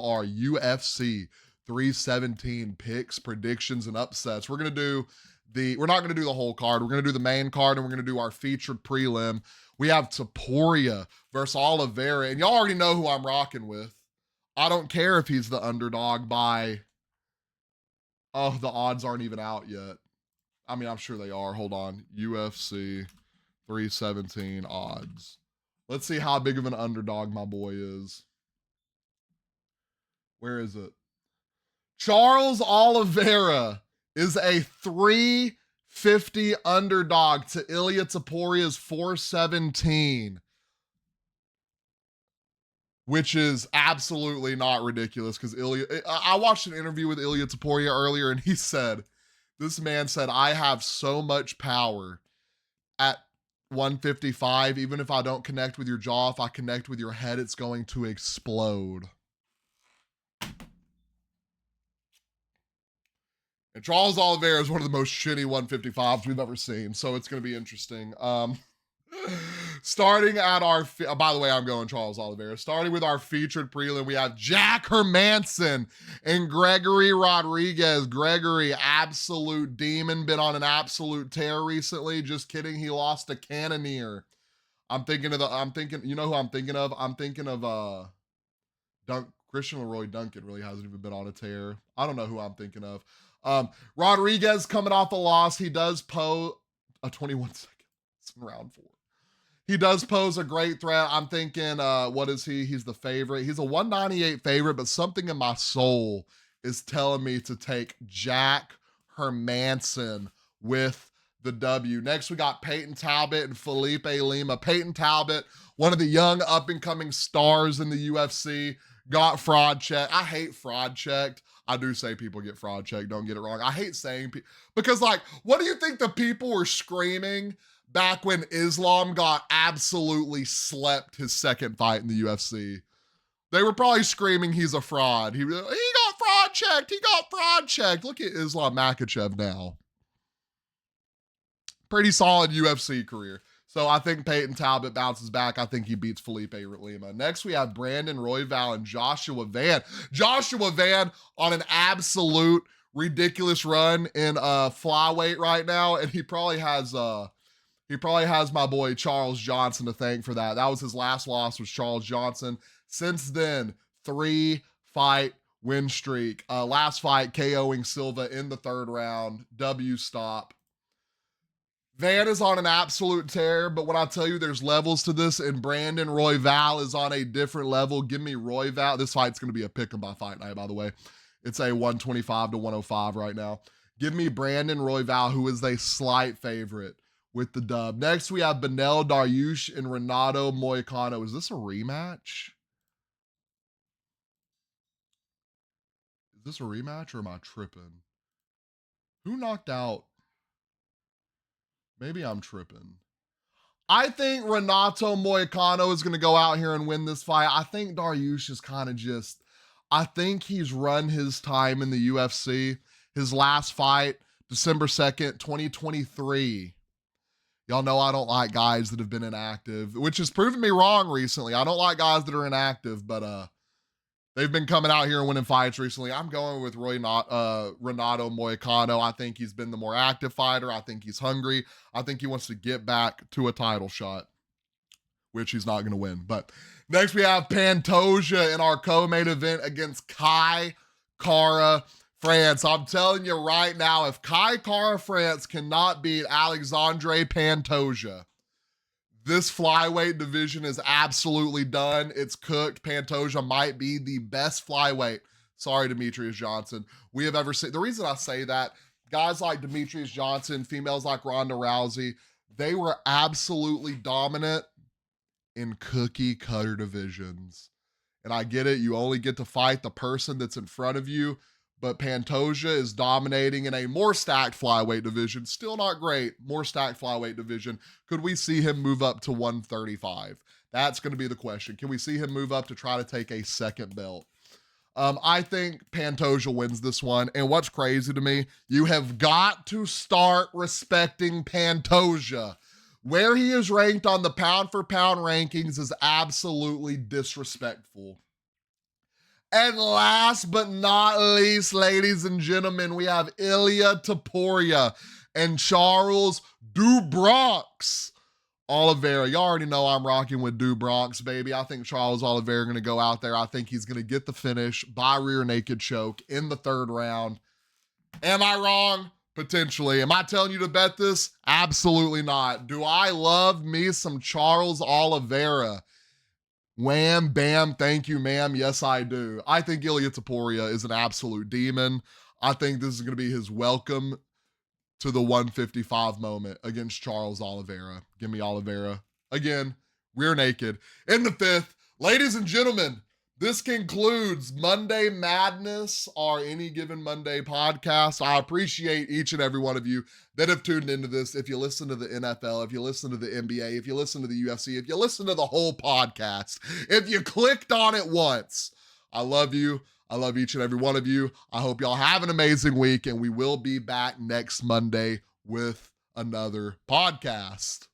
Our UFC 317 picks, predictions, and upsets. We're not going to do the whole card. We're going to do the main card, and we're going to do our featured prelim. We have Topuria versus Oliveira, and y'all already know who I'm rocking with. I don't care if he's the underdog by, oh, the odds aren't even out yet. I mean, I'm sure they are. Hold on. UFC 317 odds. Let's see how big of an underdog my boy is. Where is it? Charles Oliveira is a 350 underdog to Ilia Topuria's 417, which is absolutely not ridiculous because I watched an interview with Ilia Topuria earlier, and this man said, I have so much power at 155. Even if I don't connect with your jaw, if I connect with your head, it's going to explode. And Charles Oliveira is one of the most shitty 155s we've ever seen, so it's going to be interesting. Starting at our, by the way, I'm going Charles Oliveira. Starting with our featured prelim, we have Jack Hermansson and Gregory Rodriguez. Gregory, absolute demon, been on an absolute tear recently. Just kidding, he lost a Cannoneer. You know who I'm thinking of? I'm thinking of Christian Leroy Duncan really hasn't even been on a tear. I don't know who I'm thinking of. Rodriguez coming off a loss. He does pose a 21 second in round 4. He does pose a great threat. I'm thinking, what is he? He's the favorite. He's a 198 favorite, but something in my soul is telling me to take Jack Hermansson with the W. Next, we got Peyton Talbot and Felipe Lima. Peyton Talbot, one of the young up-and-coming stars in the UFC, got fraud checked. I hate fraud checked. I do say people get fraud checked. Don't get it wrong. I hate saying because, like, what do you think the people were screaming back when Islam got absolutely slept his second fight in the UFC? They were probably screaming he's a fraud. He got fraud checked. He got fraud checked. Look at Islam Makhachev now. Pretty solid UFC career. So I think Peyton Talbot bounces back. I think he beats Felipe Lima. Next, we have Brandon Royval and Joshua Van. Joshua Van on an absolute ridiculous run in flyweight right now, and he probably has my boy Charles Johnson to thank for that. That was his last loss, was Charles Johnson. Since then, 3-fight win streak. Last fight, KOing Silva in the 3rd round. W stop. Van is on an absolute tear, but when I tell you there's levels to this, and Brandon Royval is on a different level, give me Royval. This fight's going to be a pick-em by fight night, by the way. It's a 125 to 105 right now. Give me Brandon Royval, who is a slight favorite, with the dub. Next, we have Beneil Dariush and Renato Moicano. Is this a rematch? Is this a rematch, or am I tripping? Who knocked out? Maybe I'm tripping. I think Renato Moicano is going to go out here and win this fight. I think Dariush is kind of I think he's run his time in the UFC. His last fight, December 2nd, 2023. Y'all know I don't like guys that have been inactive, which has proven me wrong recently. I don't like guys that are inactive, but they've been coming out here and winning fights recently. I'm going with Renato Moicano. I think he's been the more active fighter. I think he's hungry. I think he wants to get back to a title shot, which he's not going to win. But next we have Pantoja in our co-main event against Kai Kara France. I'm telling you right now, if Kai Kara France cannot beat Alexandre Pantoja, this flyweight division is absolutely done. It's cooked. Pantoja might be the best flyweight, sorry, Demetrius Johnson, we have ever seen. The reason I say that, guys like Demetrius Johnson, females like Ronda Rousey, they were absolutely dominant in cookie cutter divisions. And I get it. You only get to fight the person that's in front of you. But Pantoja is dominating in a more stacked flyweight division. Still not great, more stacked flyweight division. Could we see him move up to 135? That's going to be the question. Can we see him move up to try to take a second belt? I think Pantoja wins this one. And what's crazy to me, you have got to start respecting Pantoja. Where he is ranked on the pound for pound rankings is absolutely disrespectful. And last but not least, ladies and gentlemen, we have Ilia and Charles Do Bronx Oliveira. You already know I'm rocking with Do Bronx, baby. I think Charles Oliveira going to go out there. I think he's going to get the finish by rear naked choke in the third round. Am I wrong? Potentially. Am I telling you to bet this? Absolutely not. Do I love me some Charles Oliveira? Wham, bam, thank you, ma'am. Yes, I do. I think Ilia is an absolute demon. I think this is going to be his welcome to the 155 moment against Charles Oliveira. Give me Oliveira. Again, rear naked. In the fifth, ladies and gentlemen, this concludes Monday Madness, our Any Given Monday podcast. I appreciate each and every one of you that have tuned into this. If you listen to the NFL, if you listen to the NBA, if you listen to the UFC, if you listen to the whole podcast, if you clicked on it once, I love you. I love each and every one of you. I hope y'all have an amazing week, and we will be back next Monday with another podcast.